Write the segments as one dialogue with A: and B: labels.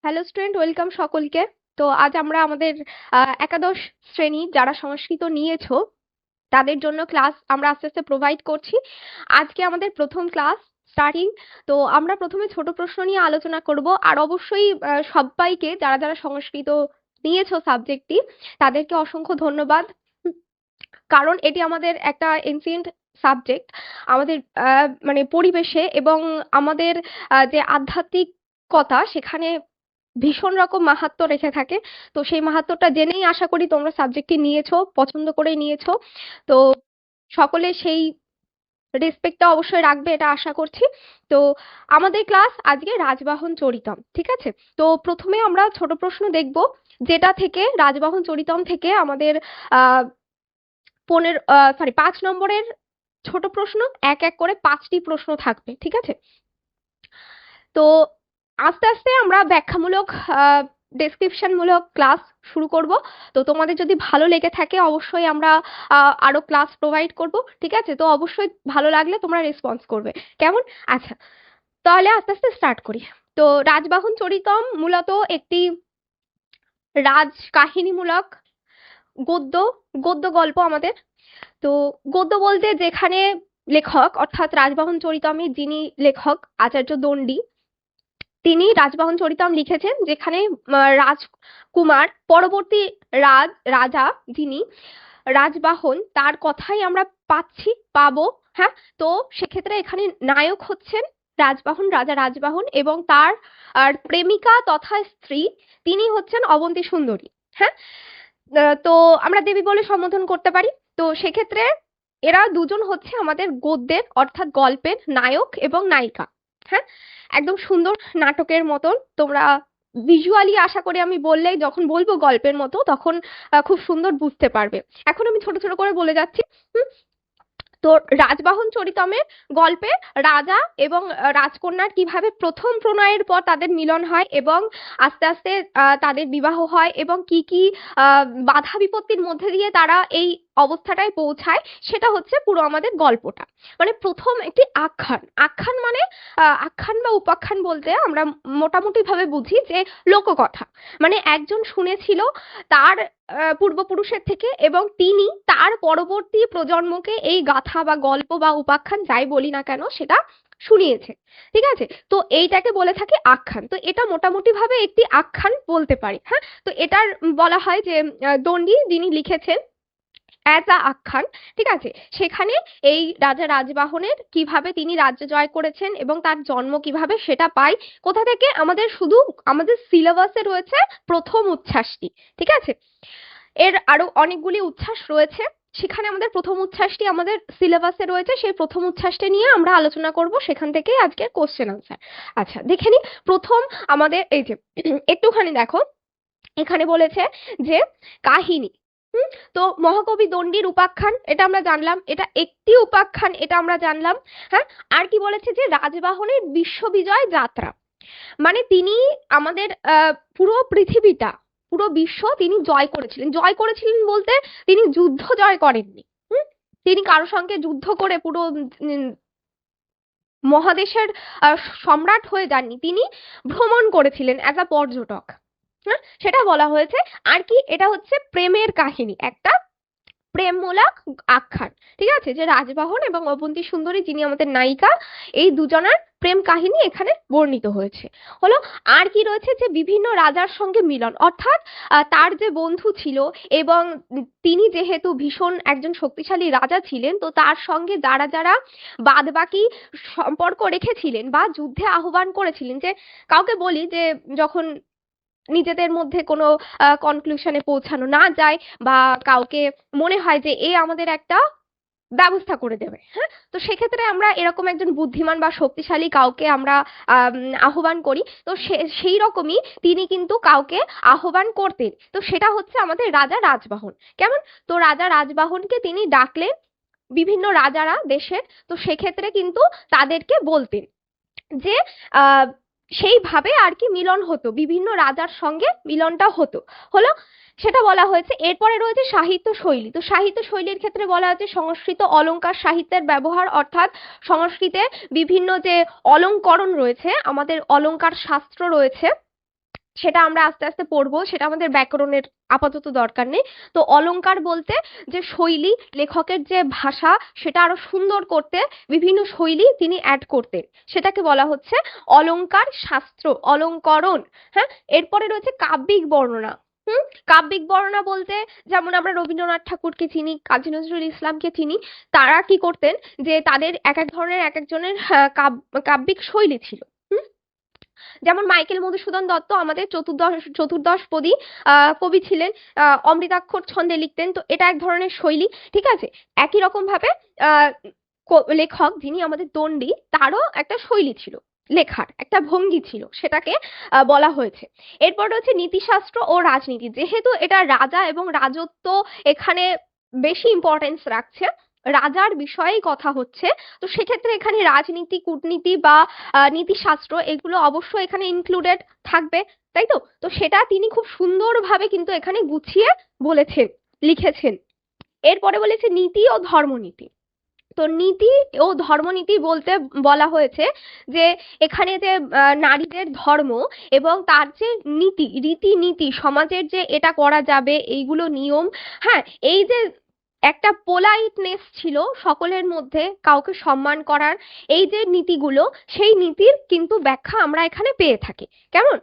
A: Hello student, welcome সকলকে। তো আজ আমরা আমাদের একাদশ শ্রেণী যারা সংস্কৃত নিয়েছো তাদের জন্য ক্লাস আমরা আস্তে আস্তে প্রোভাইড করছি। আজকে আমাদের প্রথম ক্লাস স্টার্টিং। তো আমরা প্রথমে ছোট প্রশ্ন নিয়ে আলোচনা করব, আর অবশ্যই সবাইকে যারা যারা সংস্কৃত নিয়েছো সাবজেক্টটি তাদেরকে অসংখ্য ধন্যবাদ, কারণ এটি আমাদের একটা এনসিয়েন্ট সাবজেক্ট। আমাদের মানে পরিবেশে এবং আমাদের যে আধ্যাত্মিকতা সেখানে ভীষণ রকম মাহাত্ম্য রেখে থাকে। তো সেই মাহাত্ম্যটা জেনেই আশা করি তোমরা সাবজেক্টটি নিয়েছো, পছন্দ করে নিয়েছো। তো সকলে সেই রেসপেক্টটা অবশ্যই রাখবে, এটা আশা করছি। তো আমাদের ক্লাস আজকে রাজবাহন চরিতম, ঠিক আছে? তো প্রথমে আমরা ছোট প্রশ্ন দেখব, যেটা থেকে রাজবাহন চরিতম থেকে আমাদের আহ 5 নম্বরের ছোট প্রশ্ন, এক এক করে 5টি প্রশ্ন থাকবে, ঠিক আছে? তো আস্তে আস্তে আমরা ব্যাখ্যামূলক ডেসক্রিপশন মূলক ক্লাস শুরু করব। তো তোমাদের যদি ভালো লেগে থাকে অবশ্যই আমরা আরো ক্লাস প্রোভাইড করব, ঠিক আছে? তো অবশ্যই ভালো লাগলে তোমরা রেসপন্স করবে, কেমন? আচ্ছা, তাহলে আস্তে আস্তে স্টার্ট করি। তো রাজবাহন চরিতম মূলত একটি রাজ কাহিনীমূলক গদ্য গদ্য গল্প আমাদের। তো গদ্য বলতে যেখানে লেখক অর্থাৎ রাজবাহন চরিতমের যিনি লেখক আচার্য দণ্ডী, তিনি রাজবাহন চরিতম লিখেছেন, যেখানে রাজকুমার পরবর্তী রাজা যিনি রাজবাহন তার কথাই আমরা পাবো। হ্যাঁ, তো সেক্ষেত্রে এখানে নায়ক হচ্ছেন রাজা রাজবাহন, এবং তার প্রেমিকা তথা স্ত্রী তিনি হচ্ছেন অবন্তী সুন্দরী। হ্যাঁ, তো আমরা দেবী বলে সম্বোধন করতে পারি। তো সেক্ষেত্রে এরা দুজন হচ্ছে আমাদের গদ্যের অর্থাৎ গল্পের নায়ক এবং নায়িকা। হ্যাঁ, একদম সুন্দর নাটকের মতন তোমরা ভিজুয়ালি, আশা করি আমি বললেই যখন বলবো গল্পের মতো তখন খুব সুন্দর বুঝতে পারবে। এখন আমি ছোট ছোট করে বলে যাচ্ছি। তো রাজবাহন চরিতমের গল্পে রাজা এবং রাজকন্যার কিভাবে প্রথম প্রণয়ের পর তাদের মিলন হয় এবং আস্তে আস্তে তাদের বিবাহ হয়, এবং কি কি বাধা বিপত্তির মধ্যে দিয়ে তারা এই অবস্থাটায় পৌঁছায়, সেটা হচ্ছে পুরো আমাদের গল্পটা। মানে প্রথম একটি আখ্যান, আখ্যান মানে আখ্যান বা উপাখ্যান বলতে আমরা মোটামুটি ভাবে বুঝি যে লোককথা। মানে একজন শুনেছিল তার পূর্বপুরুষের থেকে, এবং তিনি তার পরবর্তী প্রজন্মকে এই গাথা বা গল্প বা উপাখ্যান যাই বলি না কেন সেটা শুনিয়েছে, ঠিক আছে? তো এইটাকে বলে থাকে আখ্যান। তো এটা মোটামুটি ভাবে একটি আখ্যান বলতে পারি। হ্যাঁ, তো এটার বলা হয় যে দণ্ডী যিনি লিখেছেন অ্যাজ আ আখ্যান, ঠিক আছে? সেখানে এই রাজা রাজবাহনের কিভাবে তিনি রাজ্য জয় করেছেন এবং তার জন্ম কিভাবে সেটা পাই কোথা থেকে, আমাদের সিলেবাসে রয়েছে প্রথম উচ্ছ্বাসটি, ঠিক আছে? এর আরো অনেকগুলি উচ্ছ্বাস রয়েছে, সেখানে আমাদের প্রথম উচ্ছ্বাসটি আমাদের সিলেবাসে রয়েছে। সেই প্রথম উচ্ছ্বাসটি নিয়ে আমরা আলোচনা করব, সেখান থেকে আজকের কোশ্চেন আনসার। আচ্ছা, দেখে নি প্রথম আমাদের এই যে একটুখানি দেখো, এখানে বলেছে যে কাহিনী। তো মহাকবি দণ্ডির উপাখ্যান, এটা আমরা জানলাম, এটা একটি উপাখ্যান, এটা আমরা জানলাম। হ্যাঁ, আর কি বলেছে যে রাজবাহনের বিশ্ববিজয় যাত্রা, মানে তিনি আমাদের পুরো পৃথিবীটা, পুরো বিশ্ব তিনি জয় করেছিলেন। জয় করেছিলেন বলতে তিনি যুদ্ধ জয় করেননি। তিনি কারোর সঙ্গে যুদ্ধ করে পুরো মহাদেশের সম্রাট হয়ে যাননি, তিনি ভ্রমণ করেছিলেন অ্যাজ আ পর্যটক। হ্যাঁ, সেটা বলা হয়েছে। আর কি, এটা হচ্ছে প্রেমের কাহিনী, একটা প্রেমমূলক আখ্যান, ঠিক আছে? যে রাজবাহন এবং অবন্তী সুন্দরী যিনি আমাদের নায়িকা, এই দুজনার প্রেম কাহিনী এখানে বর্ণিত হয়েছে। হলো, আর কি রয়েছে যে বিভিন্ন রাজার সঙ্গে মিলন, অর্থাৎ তার যে বন্ধু ছিল, এবং তিনি যেহেতু ভীষণ একজন শক্তিশালী রাজা ছিলেন, তো তার সঙ্গে যারা যারা বাদ বাকি সম্পর্ক রেখেছিলেন বা যুদ্ধে আহ্বান করেছিলেন, যে কাউকে বলি যে যখন নিজেদের মধ্যে কোনো কনক্লুশনে পৌঁছানো না যায়, বা কাউকে মনে হয় যে এ আমাদের একটা ব্যবস্থা করে দেবে, হ্যাঁ, তো সেক্ষেত্রে আমরা এরকম একজন বুদ্ধিমান বা শক্তিশালী কাউকে আমরা আহ্বান করি। তো সেই রকমই তিনি কিন্তু কাউকে আহ্বান করতেন। তো সেটা হচ্ছে আমাদের রাজা রাজবাহন। কেমন? তো রাজা রাজবাহনকে তিনি ডাকলেন বিভিন্ন রাজারা দেশের, তো সেক্ষেত্রে কিন্তু তাদেরকে বলতেন যে আহ সেইভাবে আর কি মিলন হতো, বিভিন্ন রাজার সঙ্গে মিলনটা হতো। হলো, সেটা বলা হয়েছে। এরপরে রয়েছে সাহিত্য শৈলী। তো সাহিত্য শৈলীর ক্ষেত্রে বলা হচ্ছে সংস্কৃত অলংকার সাহিত্যের ব্যবহার, অর্থাৎ সংস্কৃতে বিভিন্ন যে অলংকরণ রয়েছে, আমাদের অলংকার শাস্ত্র রয়েছে, সেটা আমরা আস্তে আস্তে পড়বো, সেটা আমাদের ব্যাকরণের আপাতত দরকার নেই। তো অলংকার বলতে যে শৈলী, লেখকের যে ভাষা সেটা আরো সুন্দর করতে বিভিন্ন শৈলী তিনি অ্যাড করতেন, সেটাকে বলা হচ্ছে অলংকার শাস্ত্র, অলঙ্করণ। হ্যাঁ, এরপরে রয়েছে কাব্যিক বর্ণনা। কাব্যিক বর্ণনা বলতে যেমন আমরা রবীন্দ্রনাথ ঠাকুরকে চিনি, কাজী নজরুল ইসলামকে চিনি। তারা কি করতেন যে তাদের এক এক ধরনের এক একজনের কাব্যিক শৈলী ছিল। যেমন মাইকেল মধুসূদন দত্ত আমাদের চতুর্দশপদী কবি ছিলেন, অমৃতাক্ষর ছন্দে লিখতেন। তো এটা এক ধরনের শৈলী, ঠিক আছে। একই রকম ভাবে লেখক যিনি আমাদের দণ্ডী, তারও একটা শৈলী ছিল, লেখার একটা ভঙ্গি ছিল, সেটাকে বলা হয়েছে। এরপর রয়েছে নীতিশাস্ত্র ও রাজনীতি। যেহেতু এটা রাজা এবং রাজত্ব এখানে বেশি ইম্পর্টেন্স রাখছে, রাজার বিষয়েই কথা হচ্ছে, তো সেক্ষেত্রে এখানে রাজনীতি, কূটনীতি বা নীতিশাস্ত্র এগুলো অবশ্যই এখানে ইনক্লুডেড থাকবে, তাই তো। তো সেটা তিনি খুব সুন্দরভাবে কিন্তু এখানে গুছিয়ে বলেছেন, লিখেছেন। এরপরে বলেছে নীতি ও ধর্মনীতি। তো নীতি ও ধর্মনীতি বলতে বলা হয়েছে যে এখানে যে নারীদের ধর্ম এবং তার যে নীতি, রীতিনীতি, সমাজের যে এটা করা যাবে এইগুলো নিয়ম, হ্যাঁ, এই যে একটা পোলাইটনেস ছিল সকলের মধ্যে, কাউকে সম্মান করার, এই যে নীতিগুলো, সেই নীতির কিন্তু ব্যাখ্যা আমরা এখানে পেয়ে থাকি। কেমন?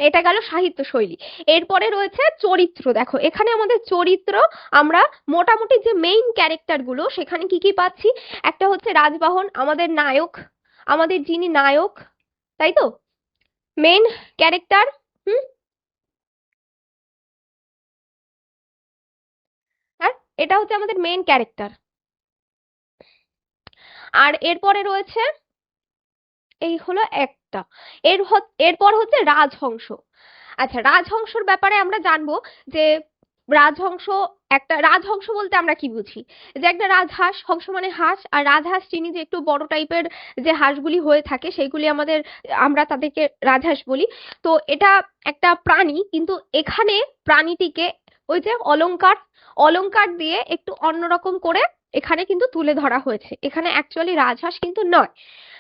A: এটা গেল সাহিত্য শৈলী। এরপরে রয়েছে চরিত্র। দেখো এখানে আমাদের চরিত্র, আমরা মোটামুটি যে মেইন ক্যারেক্টার গুলো সেখানে কি কি পাচ্ছি। একটা হচ্ছে রাজবাহন, আমাদের নায়ক, আমাদের যিনি নায়ক, তাই তো, মেইন ক্যারেক্টার। হুম, হ্যাঁ, এটা হচ্ছে আমাদের মেইন ক্যারেক্টার। আর এরপরে রয়েছে, এই হলো একটা, এরপর হচ্ছে রাজহংস। আচ্ছা, রাজহংসর ব্যাপারে আমরা জানবো যে রাজহংস, একটা রাজহংস বলতে আমরা কি বুঝি, যে একটা রাজহাঁস, হংস মানে হাঁস, আর রাজহাঁস চিনি যে একটু বড় টাইপের যে হাঁসগুলি হয়ে থাকে সেইগুলি আমাদের, আমরা তাদেরকে রাজহাঁস বলি। তো এটা একটা প্রাণী, কিন্তু এখানে প্রাণীটিকে ওই যে অলংকার, অলংকার দিয়ে একটু অন্যরকম করে এখানে কিন্তু তুলে ধরা হয়েছে, এখানে অ্যাকচুয়ালি রাজহাঁস কিন্তু নয়।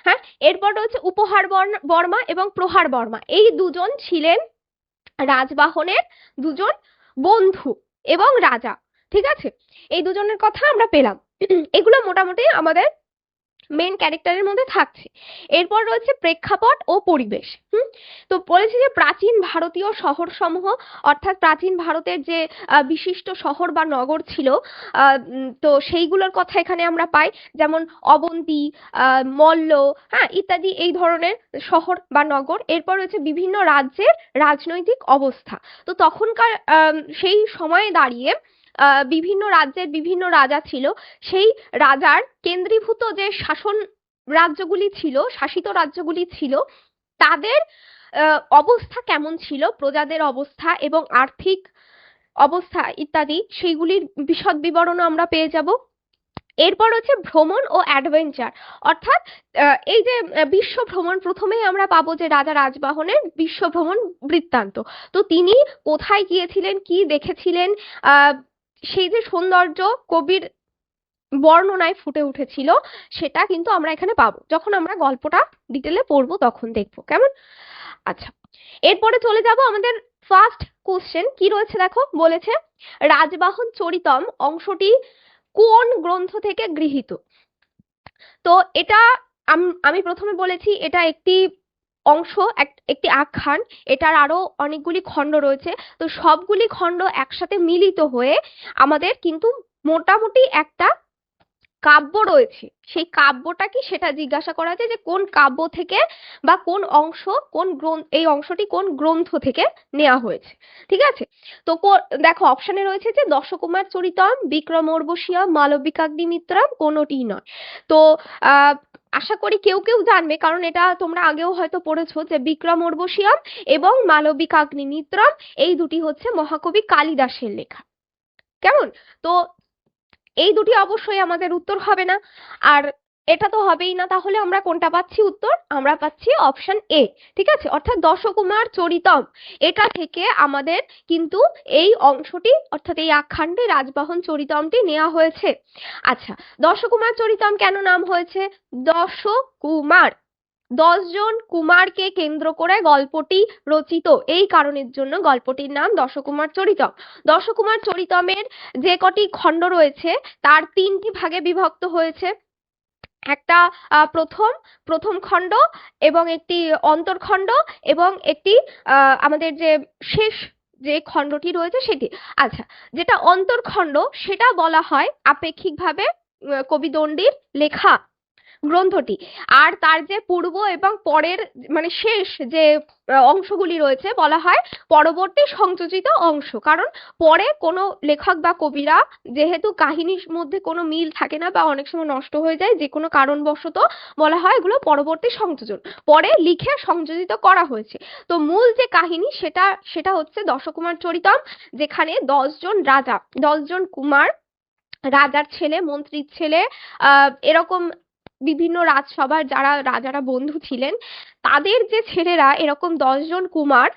A: হ্যাঁ, এরপর রয়েছে উপহার বর্মা এবং প্রহার বর্মা। এই দুজন ছিলেন রাজবাহনের দুজন বন্ধু এবং রাজা, ঠিক আছে। এই দুজনের কথা আমরা পেলাম। এগুলো মোটামুটি আমাদের মেন ক্যারেক্টারের মধ্যে থাকছে। এরপর রয়েছে প্রেক্ষাপট ও পরিবেশ। তো বলেছি যে প্রাচীন ভারতীয় শহর সমূহ, অর্থাৎ প্রাচীন ভারতের যে বিশিষ্ট শহর বা নগর ছিল, তো সেইগুলোর কথা এখানে আমরা পাই, যেমন অবন্তী, মল্ল, হ্যাঁ, ইত্যাদি এই ধরনের শহর বা নগর। এরপর রয়েছে বিভিন্ন রাজ্যের রাজনৈতিক অবস্থা। তো তখনকার সেই সময়ে দাঁড়িয়ে বিভিন্ন রাজ্যের বিভিন্ন রাজা ছিল, সেই রাজার কেন্দ্রীভূত যে শাসন রাজ্যগুলি ছিল, শাসিত রাজ্যগুলি ছিল, তাদের অবস্থা কেমন ছিল, প্রজাদের অবস্থা এবং আর্থিক অবস্থা ইত্যাদি, সেইগুলির বিশদ বিবরণও আমরা পেয়ে যাব। এরপর হচ্ছে ভ্রমণ ও অ্যাডভেঞ্চার, অর্থাৎ এই যে বিশ্ব ভ্রমণ, প্রথমেই আমরা পাবো যে রাজা রাজবাহনের বিশ্ব ভ্রমণ বৃত্তান্ত। তো তিনি কোথায় গিয়েছিলেন, কি দেখেছিলেন, সেই যে সৌন্দর্য কবির বর্ণনায় ফুটে উঠেছিল, সেটা কিন্তু আমরা এখানে পাবো, যখন আমরা গল্পটা ডিটেলে পড়বো তখন দেখবো। কেমন? আচ্ছা, এরপরে চলে যাব আমাদের ফার্স্ট কোশ্চেন কি রয়েছে। দেখো বলেছে রাজবাহন চরিতম অংশটি কোন গ্রন্থ থেকে গৃহীত। তো এটা আমি প্রথমে বলেছি এটা একটি অংশ, একটি আখ্যান, এটার আরো অনেকগুলি খণ্ড রয়েছে। তো সবগুলি খণ্ড একসাথে মিলিত হয়ে আমাদের কিন্তু মোটামুটি একটা কাব্য রয়েছে। সেই কাব্যটা কি সেটা জিজ্ঞাসা করা যায়, যে কোন কাব্য থেকে বা কোন অংশ, কোন গ্রন্থ, এই অংশটি কোন গ্রন্থ থেকে নেওয়া হয়েছে, ঠিক আছে। তো দেখো অপশনে রয়েছে যে দশকুমার চরিতম, বিক্রমোর্বশীয়ম, মালবিকাগ্নিমিত্রম, কোনোটি নয়। তো আশা করি কেউ কেউ জানবে, কারণ এটা তোমরা আগেও হয়তো পড়েছো যে বিক্রমোর্বশীয়ম এবং মালবিকাগ্নিমিত্রম এই দুটি হচ্ছে মহাকবি কালিদাসের লেখা। কেমন? তো এই দুটি অবশ্যই আমাদের উত্তর হবে না, আর এটা তো হবেই না, তাহলে আমরা কোনটা পাচ্ছি উত্তর? আমরা পাচ্ছি অপশন এ, ঠিক আছে, অর্থাৎ দশকুমার চরিতম, এটা থেকে আমাদের কিন্তু এই অংশটি, অর্থাৎ এই আখ্যানটি রাজবাহন চরিতমটি নেওয়া হয়েছে। আচ্ছা, দশকুমার চরিতম কেন নাম হয়েছে দশকুমার? 10 জন কুমারকে কেন্দ্র করে গল্পটি রচিত, এই কারণের জন্য গল্পটির নাম দশকুমার চরিতম। দশকুমার চরিতমের যে কটি খণ্ড রয়েছে তার 3টি ভাগে বিভক্ত হয়েছে। একটা প্রথম খণ্ড এবং একটি অন্তর্খণ্ড এবং একটি আমাদের যে শেষ যে খণ্ডটি রয়েছে সেটি। আচ্ছা, যেটা অন্তর্খণ্ড সেটা বলা হয় আপেক্ষিকভাবে কবি দণ্ডির লেখা গ্রন্থটি। আর তার যে পূর্ব এবং পরের মানে শেষ যে অংশগুলি রয়েছে বলা হয় পরবর্তী সংযোজিত অংশ। কারণ পরে কোনো লেখক বা কবিরা যেহেতু কাহিনীর মধ্যে কোনো মিল থাকে না বা অনেক সময় নষ্ট হয়ে যায় যে কোনো কারণবশত, বলা হয় এগুলো পরবর্তী সংযোজন, পরে লিখে সংযোজিত করা হয়েছে। তো মূল যে কাহিনী সেটা হচ্ছে দশকুমার চরিতম, যেখানে 10 জন রাজা, 10 জন কুমার, রাজার ছেলে, মন্ত্রীর ছেলে, এরকম বিভিন্ন রাজসভার যারা রাজারা বন্ধু ছিলেন তাদের যে ছেলেরা, এরকম 10 জন কুমার,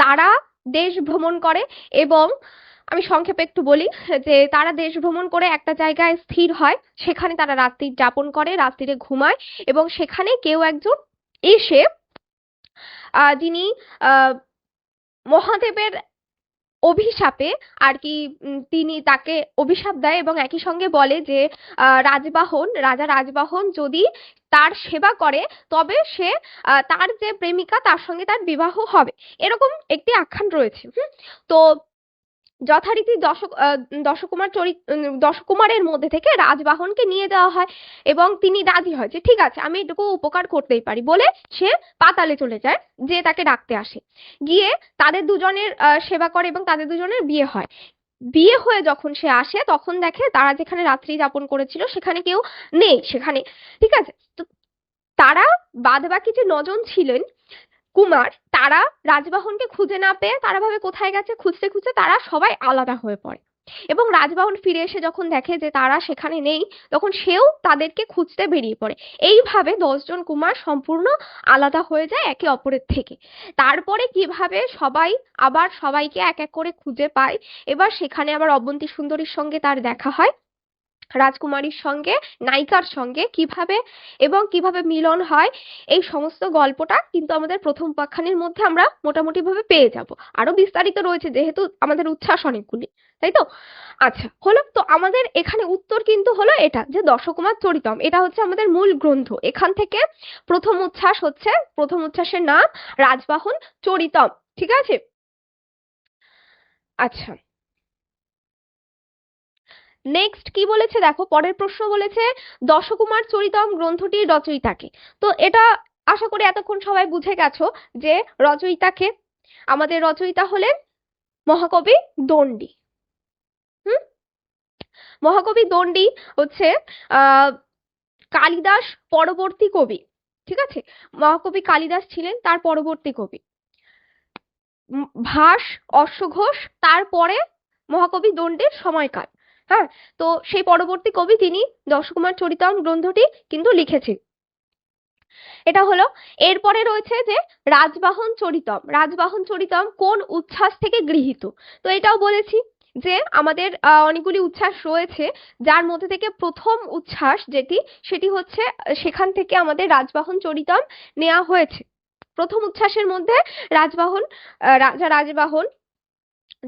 A: তারা দেশ ভ্রমণ করে। এবং আমি সংক্ষেপে একটু বলি যে তারা দেশ ভ্রমণ করে একটা জায়গায় স্থির হয়, সেখানে তারা রাত্রি যাপন করে, রাত্রিরে ঘুমায় এবং সেখানে কেউ একজন এসে যিনি মহাদেবের অভিশাপে আর কি তিনি তাকে অভিশাপ দেয় এবং একই সঙ্গে বলে যে রাজা রাজবাহন যদি তার সেবা করে তবে সে তার যে প্রেমিকা তার সঙ্গে তার বিবাহ হবে, এরকম একটি আখ্যান রয়েছে। তো যথারীতি দশকুমারের মধ্যে থেকে রাজবাহনকে নিয়ে যাওয়া হয় এবং তিনি রাজি হয় যে ঠিক আছে আমি এটুকু উপকার করতেই পারি বলে সে পাতালে চলে যায়, যে তাকে ডাকতে আসে, গিয়ে তাদের দুজনের সেবা করে এবং তাদের দুজনের বিয়ে হয়। বিয়ে হয়ে যখন সে আসে তখন দেখে তারা যেখানে রাত্রি যাপন করেছিল সেখানে কেউ নেই সেখানে, ঠিক আছে। তো তারা বাদ বাকি যে 9 জন ছিলেন কুমার, তারা রাজবাহনকে খুঁজে না পেয়ে তারা ভাবে কোথায় গেছে, খুঁজতে খুঁজতে তারা সবাই আলাদা হয়ে পড়ে এবং রাজবাহন ফিরে এসে যখন দেখে যে তারা সেখানে নেই তখন সেও তাদেরকে খুঁজতে বেরিয়ে পড়ে। এইভাবে 10 জন কুমার সম্পূর্ণ আলাদা হয়ে যায় একে অপরের থেকে। তারপরে কিভাবে সবাই আবার সবাইকে এক এক করে খুঁজে পায়, এবার সেখানে আবার অবন্তী সুন্দরীর সঙ্গে তার দেখা হয়, রাজকুমারীর সঙ্গে, নায়িকার সঙ্গে কিভাবে এবং কিভাবে মিলন হয়, এই সমস্ত গল্পটা কিন্তু আমাদের প্রথম উপাখ্যানের মধ্যে আমরা মোটামুটি ভাবে পেয়ে যাব। আরো বিস্তারিত রয়েছে যেহেতু আমাদের উচ্ছ্বাস অনেকগুলি, তাই তো। আচ্ছা, হলো তো আমাদের এখানে উত্তর কিন্তু হলো এটা যে দশকুমার চরিতম এটা হচ্ছে আমাদের মূল গ্রন্থ। এখান থেকে প্রথম উচ্ছ্বাসের নাম রাজবাহন চরিতম, ঠিক আছে। আচ্ছা, নেক্সট কি বলেছে দেখো, পরের প্রশ্ন বলেছে দশকুমার চরিতম গ্রন্থটির রচয়িতাকে। তো এটা আশা করি এতক্ষণ সবাই বুঝে গেছো যে রচয়িতাকে, আমাদের রচয়িতা হলেন মহাকবি দণ্ডী। হুম, মহাকবি দণ্ডী হচ্ছে কালিদাস পরবর্তী কবি, ঠিক আছে। মহাকবি কালিদাস ছিলেন তার পরবর্তী কবি। ভাস, অশ্বঘোষ, তারপরে মহাকবি দণ্ডের সময়কাল। হ্যাঁ, তো সেই পরবর্তী কবি তিনি দশকুমার চরিতম গ্রন্থটি কিন্তু লিখেছেন। এটা হলো। এরপরে রয়েছে যে রাজবাহন চরিতম। রাজবাহন চরিতম কোন উচ্ছ্বাস থেকে গৃহীত? তো এটাও বলেছি যে আমাদের অনেকগুলি উচ্ছ্বাস রয়েছে, যার মধ্যে থেকে প্রথম উচ্ছ্বাস সেটি হচ্ছে সেখান থেকে আমাদের রাজবাহন চরিতম নেওয়া হয়েছে। প্রথম উচ্ছ্বাসের মধ্যে রাজা রাজবাহন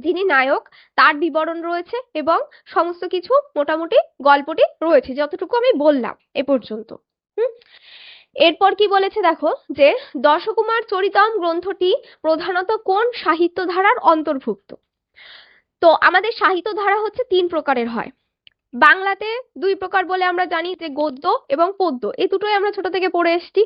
A: যিনি নায়ক তার বিবরণ রয়েছে এবং সমস্ত কিছু মোটামুটি গল্পটি রয়েছে যতটুকু আমি বললাম এ পর্যন্ত। এরপর কি বলেছে দেখো, যে দশকুমার চরিতম গ্রন্থটি প্রধানত কোন সাহিত্য ধারার অন্তর্ভুক্ত? তো আমাদের সাহিত্য ধারা হচ্ছে 3 প্রকারের হয়। বাংলাতে 2 প্রকার বলে আমরা জানি, যে গদ্য এবং পদ্য, এই দুটোই আমরা ছোট থেকে পড়ে এসেছি।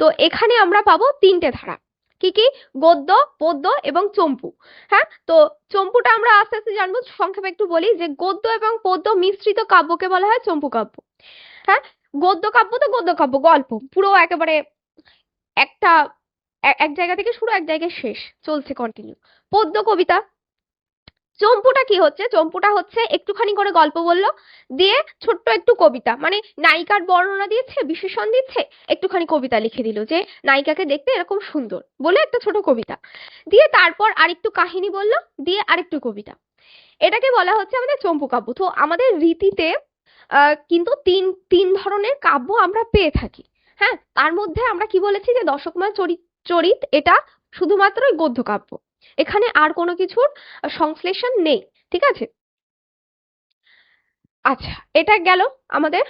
A: তো এখানে আমরা পাবো 3টে ধারা। কি কি? গদ্য, পদ্য এবং চম্পু। হ্যাঁ, তো চম্পুটা আমরা আস্তে আস্তে জানবো, সংক্ষেপে একটু বলি যে গদ্য এবং পদ্য মিশ্রিত কাব্যকে বলা হয় চম্পু কাব্য। হ্যাঁ, গদ্য কাব্য তো গদ্য কাব্য, গল্প পুরো একেবারে একটা এক জায়গা থেকে শুরু এক জায়গায় শেষ, চলছে কন্টিনিউ। পদ্য কবিতা। চম্পুটা কি হচ্ছে? চম্পুটা হচ্ছে একটুখানি করে গল্প বললো, দিয়ে ছোট্ট একটু কবিতা, মানে নায়িকার বর্ণনা দিচ্ছে, বিশেষণ দিচ্ছে, একটুখানি কবিতা লিখে দিল যে নায়িকাকে দেখতে এরকম সুন্দর বলে একটা ছোট কবিতা, দিয়ে তারপর আরেকটু কাহিনী বললো, দিয়ে আরেকটু কবিতা। এটাকে বলা হচ্ছে আমাদের চম্পু কাব্য। তো আমাদের রীতিতে কিন্তু তিন তিন ধরনের কাব্য আমরা পেয়ে থাকি। হ্যাঁ, তার মধ্যে আমরা কি বলেছি যে দশকুমার চরিত এটা শুধুমাত্রই গদ্য কাব্য, এখানে আর কোনো কিছুর সংশ্লেষণ নেই, ঠিক আছে। আচ্ছা, এটা গেল আমাদের।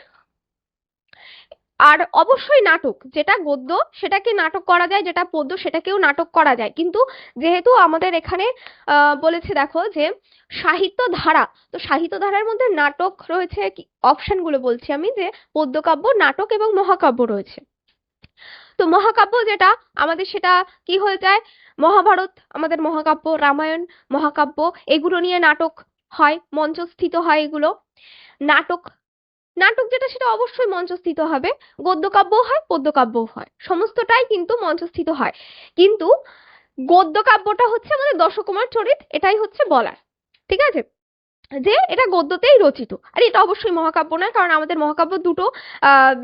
A: আর অবশ্যই নাটক, যেটা গদ্য সেটাকে নাটক করা যায়, যেটা পদ্য সেটাকেও নাটক করা যায়, কিন্তু যেহেতু আমাদের এখানে বলেছে দেখো যে সাহিত্য ধারা, তো সাহিত্য ধারার মধ্যে নাটক রয়েছে, অপশনগুলো বলছি আমি, যে পদ্যকাব্য, নাটক এবং মহাকাব্য রয়েছে। তো মহাকাব্য যেটা আমাদের, সেটা কি হয়ে যায়, মহাভারত আমাদের মহাকাব্য, রামায়ণ মহাকাব্য, এগুলো নিয়ে নাটক হয়, মঞ্চস্থিত হয় এগুলো। নাটক, নাটক যেটা সেটা অবশ্যই মঞ্চস্থিত হবে, গদ্যকাব্যও হয় পদ্যকাব্যও হয়, সমস্তটাই কিন্তু মঞ্চস্থিত হয়। কিন্তু গদ্যকাব্যটা হচ্ছে আমাদের দশকুমার চরিত, এটাই হচ্ছে বলার, ঠিক আছে, যে এটা গদ্যতেই রচিত। আর এটা অবশ্যই মহাকাব্য নয়, কারণ আমাদের মহাকাব্য দুটো, আহ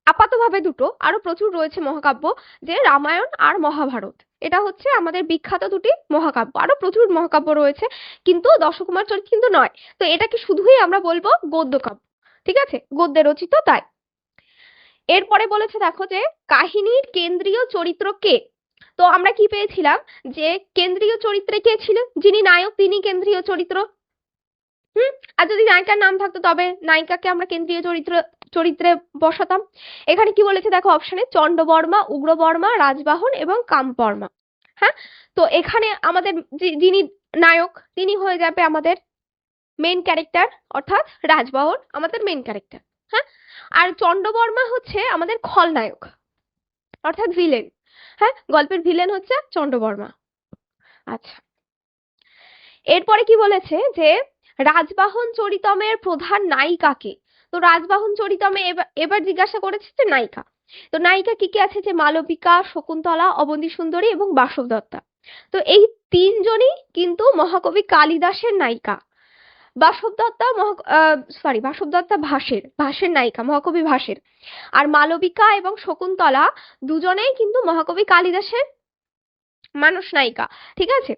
A: আপাতভাবে দুটো, আরো প্রচুর রয়েছে মহাকাব্য, যে রামায়ণ আর মহাভারত, এটা হচ্ছে আমাদের বিখ্যাত দুটি মহাকাব্য, আরো প্রচুর মহাকাব্য রয়েছে, কিন্তু দশকুমার চরিত কিন্তু নয়। তো এটাকে শুধুই আমরা বলবো গদ্যকাব্য, ঠিক আছে, গদ্যে রচিত তাই। এরপরে বলেছে দেখো যে কাহিনীর কেন্দ্রীয় চরিত্র কে। তো আমরা কি পেয়েছিলাম, যে কেন্দ্রীয় চরিত্রে কে ছিল, যিনি নায়ক তিনি কেন্দ্রীয় চরিত্র। আর যদি নায়িকার নাম থাকতো তবে নায়িকাকে আমরা কেন্দ্রীয় চরিত্রে বসাতাম। এখানে কি বলেছে দেখো অপশনে, চন্ডবর্মা, উগ্রবর্মা, রাজবাহন এবং কামবর্মা। হ্যাঁ, তো এখানে আমাদের যিনি নায়ক তিনি হয়ে যাবে আমাদের মেইন ক্যারেক্টার, অর্থাৎ রাজবাহন আমাদের মেইন ক্যারেক্টার। হ্যাঁ, আর চন্ডবর্মা হচ্ছে আমাদের খলনায়ক, অর্থাৎ ভিলেন। হ্যাঁ, গল্পের ভিলেন হচ্ছে চন্ডবর্মা। আচ্ছা, এরপরে কি বলেছে যে রাজবাহন চরিতমের প্রধান নায়িকাকে। তো রাজবাহন চরিতমে এবার জিজ্ঞাসা করেছে যে নায়িকা, তো নায়িকা কি কি আছে, যে মালবিকা, শকুন্তলা, অবন্তী সুন্দরী এবং বাসব দত্তা। তো এই তিনজনই কিন্তু মহাকবি কালিদাসের নায়িকা। বাসব দত্তা বাসব দত্তা ভাসের নায়িকা, মহাকবি ভাসের। আর মালবিকা এবং শকুন্তলা দুজনেই কিন্তু মহাকবি কালিদাসের মানুষ নায়িকা, ঠিক আছে।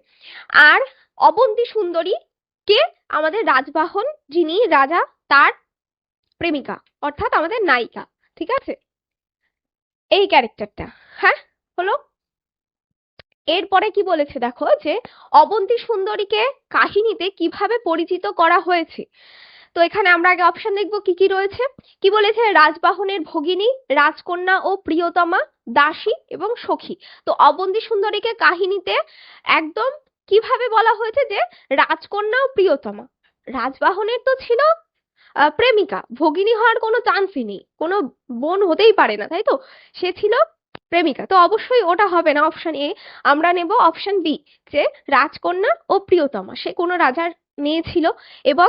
A: আর অবন্তী সুন্দরী কে, আমাদের রাজবাহন যিনি রাজা তার প্রেমিকা, অর্থাৎ আমাদের নায়িকা, ঠিক আছে, এই ক্যারেক্টারটা। হ্যাঁ, হলো। এরপরে কি বলেছে দেখো যে অবন্তী সুন্দরীকে কাহিনীতে কিভাবে পরিচিত করা হয়েছে। তো এখানে আমরা আগে অপশন দেখবো কি কি রয়েছে। কি বলেছে, রাজবাহনের ভগিনী, রাজকন্যা ও প্রিয়তমা, দাসী এবং সখী। তো অবন্তী সুন্দরীকে কাহিনীতে একদম কিভাবে বলা হয়েছে, যে রাজকন্যা ও প্রিয়তমা। রাজবাহনের তো ছিল প্রেমিকা, ভগিনী হওয়ার কোনো চান্সই নেই, কোনো বোন হতেই পারে না, তাই তো, সে ছিল প্রেমিকা, তো অবশ্যই ওটা হবে না অপশন এ। আমরা নেব অপশন বি, যে রাজকন্যা ও প্রিয়তমা, সে কোনো রাজার মেয়ে ছিল এবং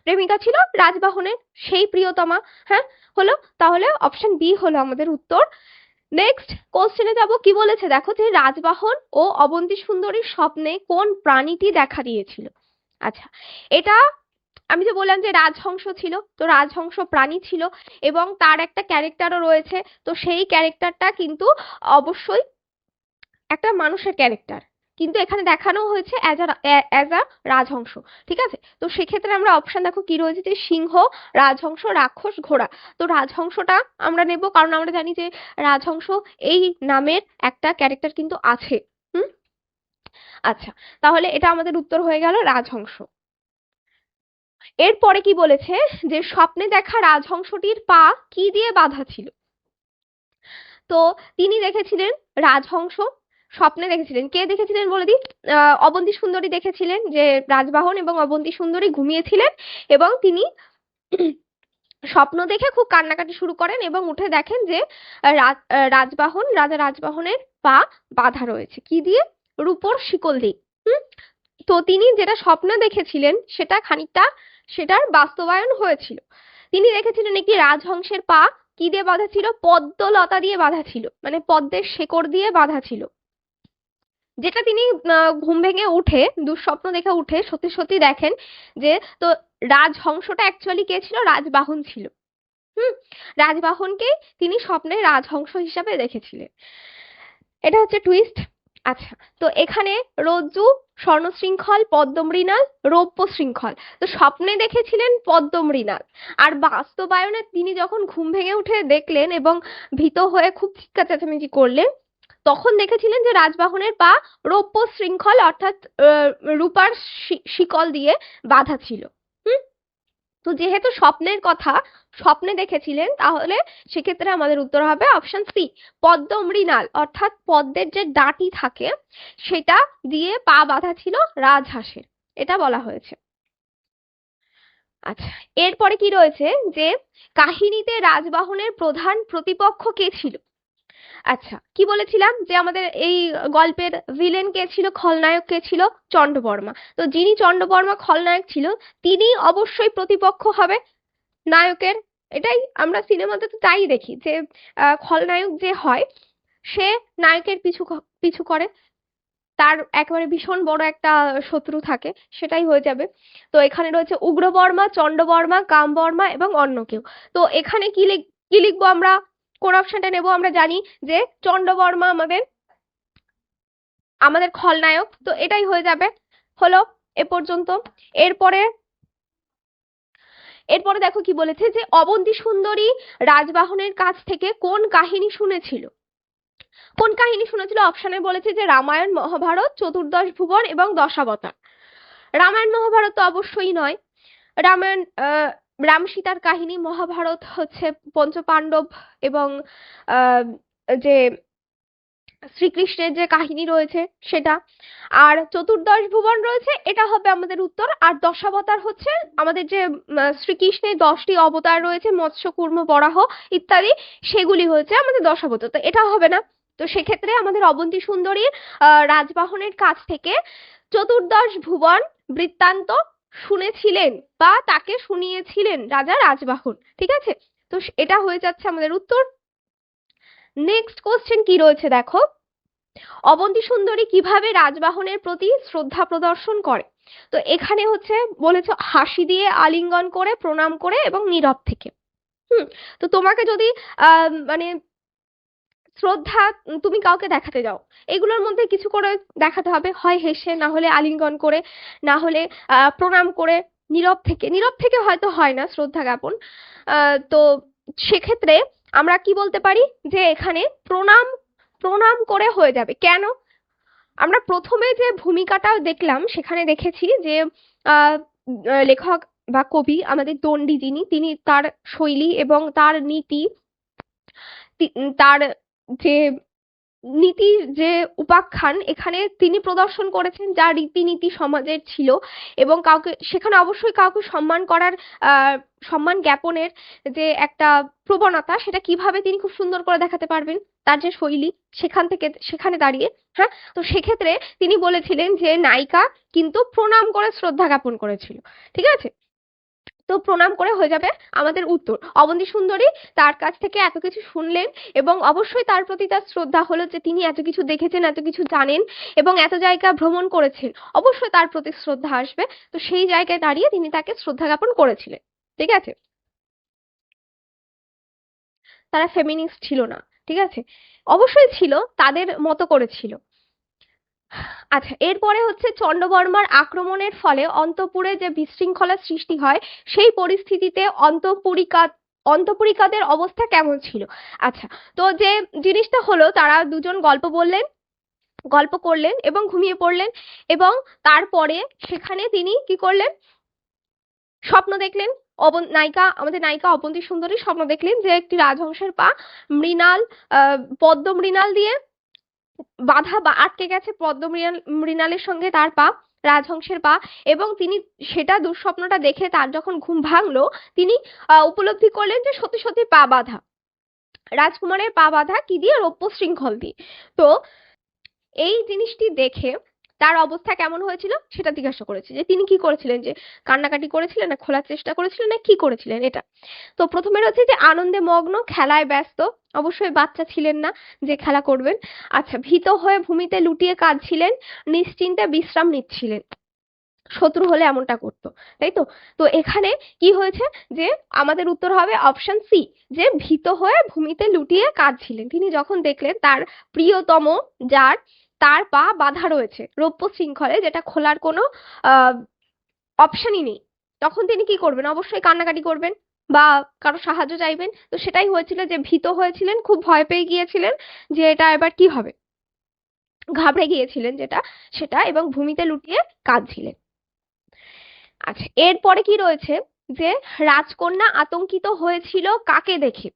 A: প্রেমিকা ছিল রাজবাহনের সেই প্রিয়তমা। হ্যাঁ, হলো, তাহলে অপশন বি হলো আমাদের উত্তর। নেক্সট কোশ্চেনে যাব। কি বলেছে দেখো যে রাজবাহন ও অবন্তী সুন্দরীর স্বপ্নে কোন প্রাণীটি দেখা দিয়েছিল। আচ্ছা, এটা আমি যে বললাম যে রাজহংস ছিল, তো রাজহংস প্রাণী ছিল এবং তার একটা ক্যারেক্টারও রয়েছে, তো সেই ক্যারেক্টারটা কিন্তু অবশ্যই একটা মানুষের ক্যারেক্টার, কিন্তু এখানে দেখানো হয়েছে অ্যাজ আ রাজহংস, ঠিক আছে। তো সেক্ষেত্রে আমরা অপশন দেখো কি রয়েছে, যে সিংহ, রাজহংস, রাক্ষস, ঘোড়া। তো রাজহংসটা আমরা নেব, কারণ আমরা জানি যে রাজহংস এই নামের একটা ক্যারেক্টার কিন্তু আছে। হুম, আচ্ছা, তাহলে এটা আমাদের উত্তর হয়ে গেল রাজহংস। এরপরে কি বলেছে, যে স্বপ্নে দেখা রাজহংসটির পা কি দিয়ে বাঁধা ছিল। তো তিনি দেখেছিলেন রাজহংস, স্বপ্নে দেখেছিলেন, কে দেখেছিলেন বলে দিই, অবন্তী সুন্দরী দেখেছিলেন, যে রাজবাহন এবং অবন্তী সুন্দরী ঘুমিয়েছিলেন এবং তিনি স্বপ্ন দেখে খুব কান্নাকাটি শুরু করেন এবং উঠে দেখেন যে রাজা রাজবাহনের পা বাঁধা রয়েছে কি দিয়ে, রূপোর শিকল দিয়ে। তো তিনি যেটা স্বপ্ন দেখেছিলেন সেটা খানিকটা, সেটার বাস্তবায়ন হয়েছিল। তিনি দেখেছিলেন একটি রাজহংসের পা কি দিয়ে বাঁধা ছিল, পদ্মলতা দিয়ে বাঁধা ছিল, মানে পদ্মের শেকড় দিয়ে বাঁধা ছিল, যেটা তিনি ঘুম ভেঙে উঠে, দুঃস্বপ্ন দেখে উঠে সত্যি সত্যি দেখেন যে, তো রাজহংসটা অ্যাকচুয়ালি কে ছিল, রাজবাহন ছিল। রাজবাহনকে তিনি স্বপ্নে রাজহংস হিসাবে দেখেছিলেন। এটা হচ্ছে টুইস্ট। আচ্ছা, তো এখানে রজ্জু, স্বর্ণশৃঙ্খল, পদ্মমৃণাল, রৌপ্য শৃঙ্খল। তো স্বপ্নে দেখেছিলেন পদ্মমৃণাল, আর বাস্তবায়নে তিনি যখন ঘুম ভেঙে উঠে দেখলেন এবং ভীত হয়ে খুব চিৎকার চেঁচামেচি করলেন, তখন দেখেছিলেন যে রাজবাহনের পা রৌপ্য শৃঙ্খল অর্থাৎ রূপার শিকল দিয়ে বাঁধা ছিল। হুম। তো যেহেতু স্বপ্নের কথা স্বপ্নে দেখেছিলেন, তাহলে সেক্ষেত্রে আমাদের উত্তর হবে অপশন সি, পদ্মমৃণাল অর্থাৎ পদ্মের যে ডাঁটি থাকে সেটা দিয়ে পা বাঁধা ছিল রাজহাঁসের, এটা বলা হয়েছে। আচ্ছা, এরপরে কি রয়েছে যে কাহিনীতে রাজবাহনের প্রধান প্রতিপক্ষ কে ছিল? আচ্ছা, কি বলেছিলাম যে আমাদের এই গল্পের ভিলেন কে ছিল, খলনায়ক কে ছিল? চন্ডবর্মা। তো যিনি চন্ডবর্মা খলনায়ক ছিল, তিনি অবশ্যই প্রতিপক্ষ হবে নায়কের। এটাই আমরা সিনেমাতে তো তাই দেখি যে খলনায়ক যে হয় সে নায়কের পিছু করে, তার একেবারে ভীষণ বড় একটা শত্রু থাকে, সেটাই হয়ে যাবে। তো এখানে রয়েছে উগ্রবর্মা, চন্ডবর্মা, কামবর্মা এবং অন্য কেউ। তো এখানে কি লিখবো আমরা? কোন অপশনটা নেব? আমরা জানি যে চন্ডবর্মা আমাদের খলনায়ক, তো এটাই হয়ে যাবে। হলো এ পর্যন্ত। এরপরে এরপরে দেখো কি বলেছে যে অবন্তী সুন্দরী রাজবাহনের কাছ থেকে কোন কাহিনী শুনেছিল? কোন কাহিনী শুনেছিল? অপশনে বলেছে যে রামায়ণ, মহাভারত, চতুর্দশ ভুবন এবং দশাবতার। রামায়ণ মহাভারত তো অবশ্যই নয়। রামায়ণ রাম সীতার কাহিনী, মহাভারত হচ্ছে পঞ্চপাণ্ডব এবং যে শ্রীকৃষ্ণের যে কাহিনী রয়েছে সেটা। আর চতুর্দশ ভুবন রয়েছে, এটা হবে আমাদের উত্তর। আর দশাবতার হচ্ছে আমাদের যে শ্রীকৃষ্ণের 10টি অবতার রয়েছে, মৎস্য, কূর্ম, বরাহ ইত্যাদি, সেগুলি হচ্ছে আমাদের দশাবতার। তো এটা হবে না। তো সেক্ষেত্রে আমাদের অবন্তী সুন্দরীর রাজবাহনের কাছ থেকে চতুর্দশ ভুবন বৃত্তান্ত শুনেছিলেন বা তাকে শুনিয়েছিলেন রাজা রাজবাহন। ঠিক আছে, তো এটা হয়ে যাচ্ছে আমাদের উত্তর। নেক্সট কোশ্চেন কি রয়েছে দেখো, অবন্তী সুন্দরী কিভাবে রাজবাহনের প্রতি শ্রদ্ধা প্রদর্শন করে? তো এখানে হচ্ছে বলেছে হাসি দিয়ে, আলিঙ্গন করে, প্রণাম করে এবং নীরব থেকে। তো তোমাকে যদি মানে শ্রদ্ধা তুমি কাউকে দেখাতে যাও, এগুলোর মধ্যে কিছু করে দেখাতে হবে, হয় হেসে, না হলে আলিঙ্গন করে, না হলে প্রণাম করে, নীরব থেকে। নীরব থেকে হয়তো হয় না শ্রদ্ধা জ্ঞাপন। তো সেক্ষেত্রে আমরা কি বলতে পারি যে এখানে প্রণাম প্রণাম করে হয়ে যাবে। কেন? আমরা প্রথমে যে ভূমিকাটা দেখলাম সেখানে দেখেছি যে লেখক বা কবি আমাদের দণ্ডী যিনি, তিনি তার শৈলী এবং তার নীতি, তার যে নীতির যে উপাখ্যান এখানে তিনি প্রদর্শন করেছেন, যা রীতিনীতি সমাজের ছিল, এবং কাউকে সেখানে অবশ্যই কাউকে সম্মান করার সম্মান জ্ঞাপনের যে একটা প্রবণতা, সেটা কিভাবে তিনি খুব সুন্দর করে দেখাতে পারবেন, তার যে শৈলী সেখানে দাঁড়িয়ে। হ্যাঁ, তো সেক্ষেত্রে তিনি বলেছিলেন যে নায়িকা কিন্তু প্রণাম করে শ্রদ্ধা জ্ঞাপন করেছিল। ঠিক আছে, তো প্রণাম করে হয়ে যাবে আমাদের উত্তর। অবন্তী সুন্দরী তার কাছ থেকে এত কিছু শুনলেন এবং অবশ্যই তার প্রতি তার শ্রদ্ধা হলো যে তিনি এত কিছু দেখেছেন, এত কিছু জানেন এবং এত জায়গা ভ্রমণ করেছেন, অবশ্যই তার প্রতি শ্রদ্ধা আসবে। তো সেই জায়গায় দাঁড়িয়ে তিনি তাকে শ্রদ্ধা জ্ঞাপন করেছিলেন। ঠিক আছে, তারা ফেমিনিস্ট ছিল না, ঠিক আছে, অবশ্যই ছিল, তাদের মতো করেছিল। আচ্ছা, এরপরে হচ্ছে চন্ডবর্মার আক্রমণের ফলে অন্তঃপুরে যে বিশৃঙ্খলার সৃষ্টি হয়, সেই পরিস্থিতিতে অন্তঃপুরিকাদের অবস্থা কেমন ছিল? আচ্ছা, তো যে জিনিসটা হলো, তারা দুজন গল্প করলেন এবং ঘুমিয়ে পড়লেন, এবং তারপরে সেখানে তিনি কি করলেন? স্বপ্ন দেখলেন। আমাদের নায়িকা অবন্তী সুন্দরী স্বপ্ন দেখলেন যে একটি রাজহংসের পা মৃণাল পদ্ম মৃণাল দিয়ে বাধা বা আটকে গেছে, মৃণালের সঙ্গে তার পা, রাজহংসের পা। এবং তিনি সেটা দুঃস্বপ্নটা দেখে তার যখন ঘুম ভাঙলো, তিনি উপলব্ধি করলেন যে সত্যি সত্যি পা বাঁধা, রাজকুমারের পা বাঁধা কি দিয়ে? রৌপ্য শৃঙ্খল দিয়ে। তো এই জিনিসটি দেখে তার অবস্থা কেমন হয়েছিল সেটা জিজ্ঞাসা করেছে, যে তিনি কি করেছিলেন, যে কান্নাকাটি করেছিলেন, না খোলার চেষ্টা করেছিলেন, না কি করেছিলেন এটা। তো প্রথমে রয়েছে যে আনন্দে মগ্ন, খেলায় ব্যস্ত, অবশ্যই বাচ্চা ছিলেন না যে খেলা করবেন। আচ্ছা, ভীত হয়ে ভূমিতে লুটিয়ে কাঁদছিলেন, নিশ্চিন্তে বিশ্রাম নিচ্ছিলেন, শত্রু হলে এমনটা করতো, তাই তো। তো এখানে কি হয়েছে যে আমাদের উত্তর হবে অপশন সি, যে ভীত হয়ে ভূমিতে লুটিয়ে কাঁদছিলেন। তিনি যখন দেখলেন তার প্রিয়তম, যার তার পা বাঁধা রয়েছে রৌপ্য শৃঙ্খলে, যেটা খোলার কোনো অপশনই নেই, তখন তিনি কি করবেন? অবশ্যই কান্নাকাটি করবেন বা কারো সাহায্য চাইবেন। তো সেটাই হয়েছিল, যে ভীত হয়েছিলেন, খুব ভয় পেয়ে গিয়েছিলেন যে এটা এবার কি হবে, ঘাবড়ে গিয়েছিলেন যেটা সেটা, এবং ভূমিতে লুটিয়ে কাঁদছিলেন। আচ্ছা, এরপরে কি রয়েছে, যে রাজকন্যা আতঙ্কিত হয়েছিল কাকে দেখে?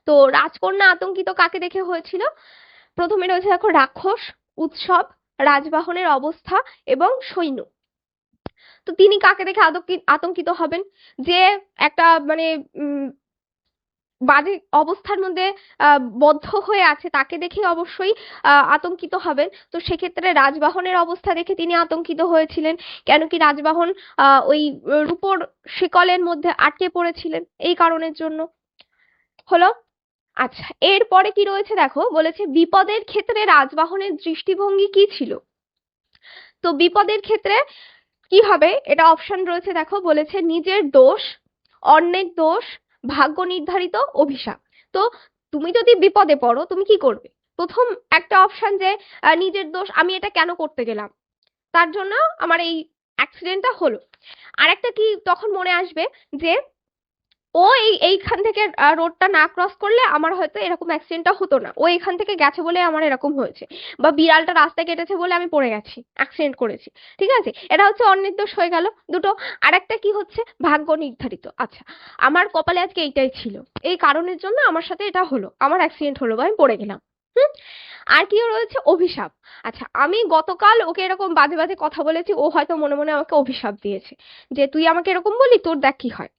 A: তো রাজকন্যা আতঙ্কিত কাকে দেখে হয়েছিল? প্রথমে রয়েছে দেখো রাক্ষস, উৎসব, রাজবাহনের অবস্থা এবং সৈন্য। তো তিনি কাকে দেখে আতঙ্কিত হবেন? যে একটা মানে বাজে অবস্থার মধ্যে বদ্ধ হয়ে আছে, তাকে দেখে অবশ্যই আতঙ্কিত হবেন। তো সেক্ষেত্রে রাজবাহনের অবস্থা দেখে তিনি আতঙ্কিত হয়েছিলেন, কেন কি রাজবাহন ওই রূপোর শিকলের মধ্যে আটকে পড়েছিলেন, এই কারণের জন্য হলো। আচ্ছা, এরপরে কি রয়েছে দেখো, বলেছে বিপদের ক্ষেত্রে রাজবাহনের দৃষ্টিভঙ্গি কি ছিল? তো বিপদের ক্ষেত্রে কি হবে, এটা অপশন রয়েছে দেখো, বলেছে নিজের দোষ, অন্যের দোষ, ভাগ্য নির্ধারিত, অভিশাপ। তো তুমি যদি বিপদে পড়ো তুমি কি করবে? প্রথম একটা অপশন যে নিজের দোষ, আমি এটা কেন করতে গেলাম, তার জন্য আমার এই অ্যাক্সিডেন্টটা হলো। আর একটা কি তখন মনে আসবে, যে ও এইখান থেকে রোডটা না ক্রস করলে আমার হয়তো এরকম অ্যাক্সিডেন্টটা হতো না, ও এখান থেকে গেছে বলে আমার এরকম হয়েছে, বা বিড়ালটা রাস্তায় কেটেছে বলে আমি পড়ে গেছি, অ্যাক্সিডেন্ট করেছি। ঠিক আছে, এটা হচ্ছে অন্যের দোষ হয়ে গেল দুটো। আর একটা কি হচ্ছে, ভাগ্য নির্ধারিত। আচ্ছা, আমার কপালে আজকে এইটাই ছিল, এই কারণের জন্য আমার সাথে এটা হলো, আমার অ্যাক্সিডেন্ট হলো বা আমি পড়ে গেলাম। হুম। আর কি রয়েছে, অভিশাপ। আচ্ছা, আমি গতকাল ওকে এরকম বাজে বাজে কথা বলেছি, ও হয়তো মনে মনে আমাকে অভিশাপ দিয়েছে, যে তুই আমাকে এরকম বললি, তোর দেখ কি হয়।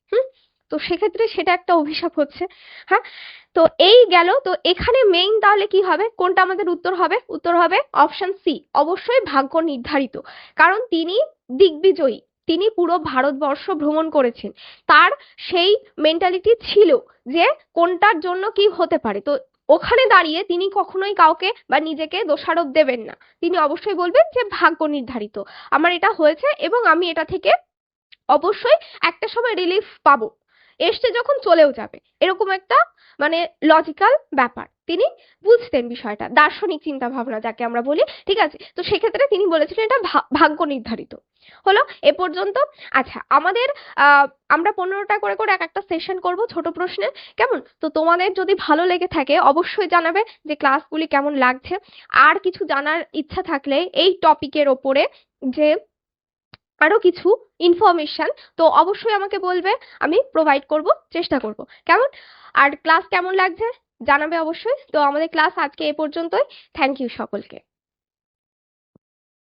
A: তো সেক্ষেত্রে সেটা একটা অভিশাপ হচ্ছে। হ্যাঁ, তো এই গেল। তো এখানে মেইন তাহলে কি হবে, কোনটা আমাদের উত্তর হবে? উত্তর হবে অপশন সি, অবশ্যই ভাগ্য নির্ধারিত। কারণ তিনি দিগ্বিজয়ী, তিনি পুরো ভারতবর্ষ ভ্রমণ করেছেন, তার সেই মেন্টালিটি ছিল যে কোনটার জন্য কি হতে পারে। তো ওখানে দাঁড়িয়ে তিনি কখনোই কাউকে বা নিজেকে দোষারোপ দেবেন না, তিনি অবশ্যই বলবেন যে ভাগ্য নির্ধারিত, আমার এটা হয়েছে এবং আমি এটা থেকে অবশ্যই একটা সময় রিলিফ পাবো, এসছে যখন চলেও যাবে, এরকম একটা মানে লজিক্যাল ব্যাপার তিনি বুঝতেন, বিষয়টা দার্শনিক চিন্তা ভাবনা যাকে আমরা বলি। ঠিক আছে, তো সেক্ষেত্রে তিনি বলেছিলেন এটা ভাগ্য নির্ধারিত। হলো এ পর্যন্ত। আচ্ছা, আমাদের আমরা 15টা করে করে এক একটা সেশন করব ছোট প্রশ্নের, কেমন? তো তোমাদের যদি ভালো লেগে থাকে অবশ্যই জানাবে যে ক্লাসগুলি কেমন লাগছে। আর কিছু জানার ইচ্ছা থাকলে এই টপিকের ওপরে, যে আরো কিছু ইনফরমেশন, তো অবশ্যই আমাকে বলবে, আমি প্রোভাইড করব, চেষ্টা করব, কেমন? আর ক্লাস কেমন লাগছে জানাবে অবশ্যই। তো আমাদের ক্লাস আজকে এ পর্যন্তই। থ্যাংক ইউ সকলকে।